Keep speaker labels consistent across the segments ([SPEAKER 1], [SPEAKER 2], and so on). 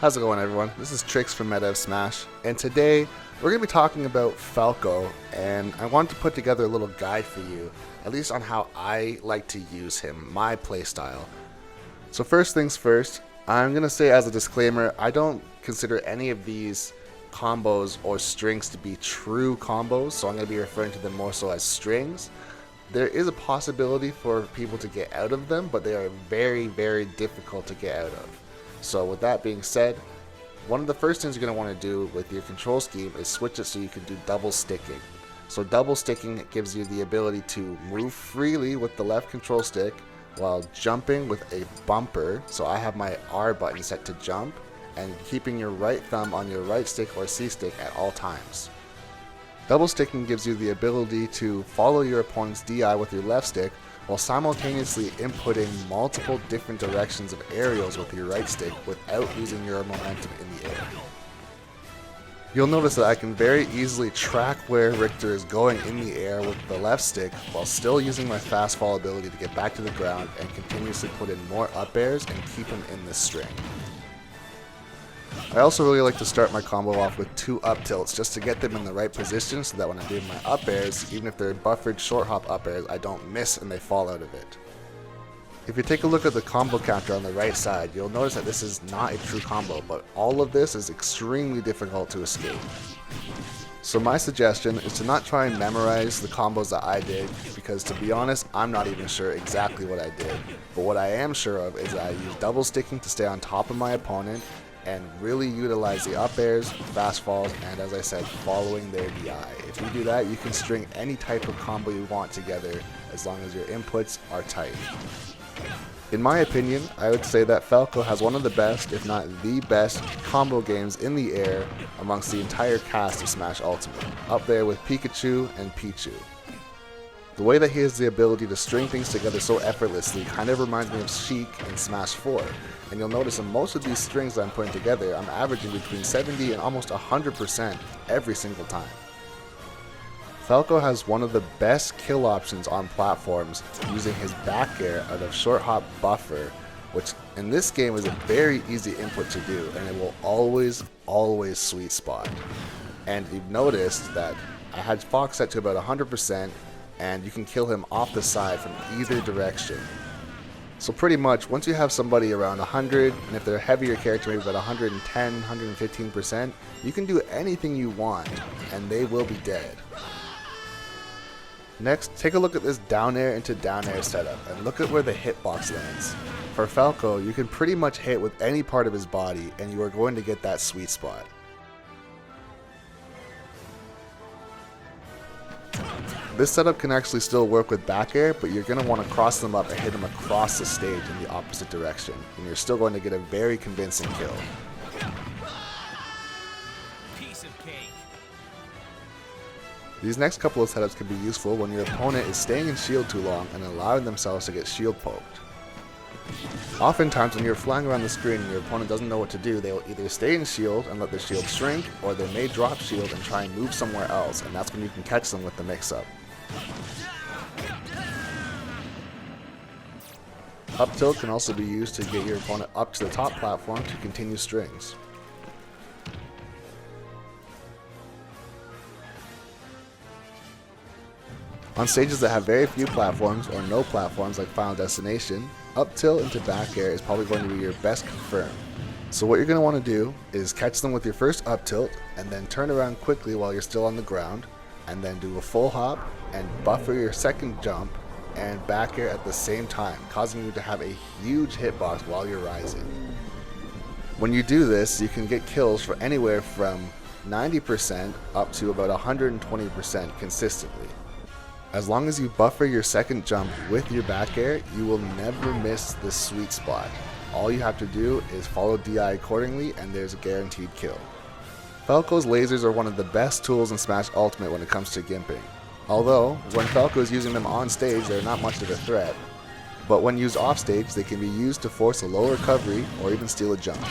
[SPEAKER 1] How's it going, everyone? This is Trixx from Meta of Smash, and today we're going to be talking about Falco, and I wanted to put together a little guide for you, at least on how I like to use him, my playstyle. So first things first, I'm going to say as a disclaimer, I don't consider any of these combos or strings to be true combos, so I'm going to be referring to them more so as strings. There is a possibility for people to get out of them, but they are very, very difficult to get out of. So with that being said, one of the first things you're going to want to do with your control scheme is switch it so you can do double sticking. So double sticking gives you the ability to move freely with the left control stick while jumping with a bumper. So I have my R button set to jump, and keeping your right thumb on your right stick or C stick at all times. Double sticking gives you the ability to follow your opponent's DI with your left stick while simultaneously inputting multiple different directions of aerials with your right stick without losing your momentum in the air. You'll notice that I can very easily track where Richter is going in the air with the left stick while still using my fast fall ability to get back to the ground and continuously put in more up airs and keep him in this string. I also really like to start my combo off with 2 up tilts just to get them in the right position so that when I'm doing my up airs, even if they're buffered short hop up airs, I don't miss and they fall out of it. If you take a look at the combo counter on the right side, you'll notice that this is not a true combo, but all of this is extremely difficult to escape. So my suggestion is to not try and memorize the combos that I did, because to be honest, I'm not even sure exactly what I did. But what I am sure of is that I use double sticking to stay on top of my opponent and really utilize the up airs, fast falls, and as I said, following their DI. If you do that, you can string any type of combo you want together as long as your inputs are tight. In my opinion, I would say that Falco has one of the best, if not the best, combo games in the air amongst the entire cast of Smash Ultimate, up there with Pikachu and Pichu. The way that he has the ability to string things together so effortlessly kind of reminds me of Sheik in Smash 4, and you'll notice in most of these strings that I'm putting together, I'm averaging between 70 and almost 100% every single time. Falco has one of the best kill options on platforms using his back air out of short hop buffer, which in this game is a very easy input to do, and it will always sweet spot. And you've noticed that I had Fox set to about 100%, and you can kill him off the side from either direction. So pretty much, once you have somebody around 100, and if they're a heavier character, maybe about 110, 115%, you can do anything you want, and they will be dead. Next, take a look at this down air into down air setup, and look at where the hitbox lands. For Falco, you can pretty much hit with any part of his body, and you are going to get that sweet spot. This setup can actually still work with back air, but you're going to want to cross them up and hit them across the stage in the opposite direction, and you're still going to get a very convincing kill.
[SPEAKER 2] Piece of cake.
[SPEAKER 1] These next couple of setups can be useful when your opponent is staying in shield too long and allowing themselves to get shield poked. Oftentimes when you're flying around the screen and your opponent doesn't know what to do, they will either stay in shield and let the shield shrink, or they may drop shield and try and move somewhere else, and that's when you can catch them with the mix-up. Up tilt can also be used to get your opponent up to the top platform to continue strings. On stages that have very few platforms or no platforms like Final Destination, up tilt into back air is probably going to be your best confirm. So what you're going to want to do is catch them with your first up tilt and then turn around quickly while you're still on the ground, and then do a full hop and buffer your second jump and back air at the same time, causing you to have a huge hitbox while you're rising. When you do this, you can get kills for anywhere from 90% up to about 120% consistently. As long as you buffer your second jump with your back air, you will never miss this sweet spot. All you have to do is follow DI accordingly, and there's a guaranteed kill. Falco's lasers are one of the best tools in Smash Ultimate when it comes to gimping. Although, when Falco is using them on stage, they're not much of a threat. But when used off stage, they can be used to force a low recovery or even steal a jump.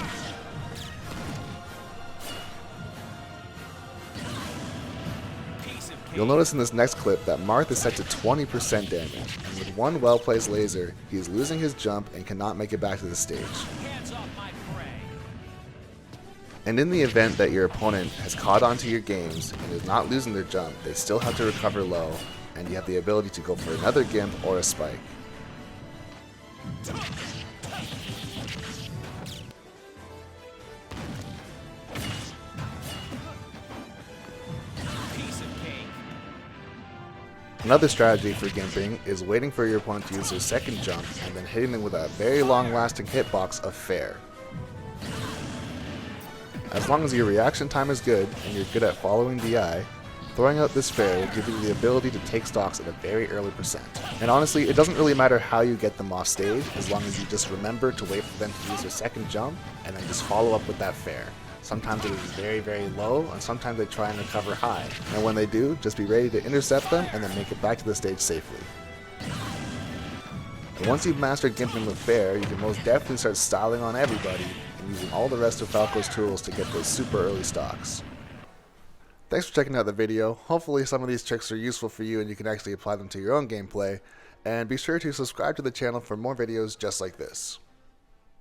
[SPEAKER 1] You'll notice in this next clip that Marth is set to 20% damage, and with one well-placed laser, he is losing his jump and cannot make it back to the stage. And in the event that your opponent has caught onto your games and is not losing their jump, they still have to recover low, and you have the ability to go for another gimp or a spike.
[SPEAKER 2] Piece of cake.
[SPEAKER 1] Another strategy for gimping is waiting for your opponent to use their second jump and then hitting them with a very long-lasting hitbox of fair. As long as your reaction time is good and you're good at following DI, throwing out this fair will give you the ability to take stocks at a very early percent. And honestly, it doesn't really matter how you get them off stage as long as you just remember to wait for them to use their second jump and then just follow up with that fair. Sometimes it is very, very low, and sometimes they try and recover high. And when they do, just be ready to intercept them and then make it back to the stage safely. And once you've mastered gimping with fair, you can most definitely start styling on everybody and using all the rest of Falco's tools to get those super early stocks. Thanks for checking out the video. Hopefully some of these tricks are useful for you and you can actually apply them to your own gameplay. And be sure to subscribe to the channel for more videos just like this.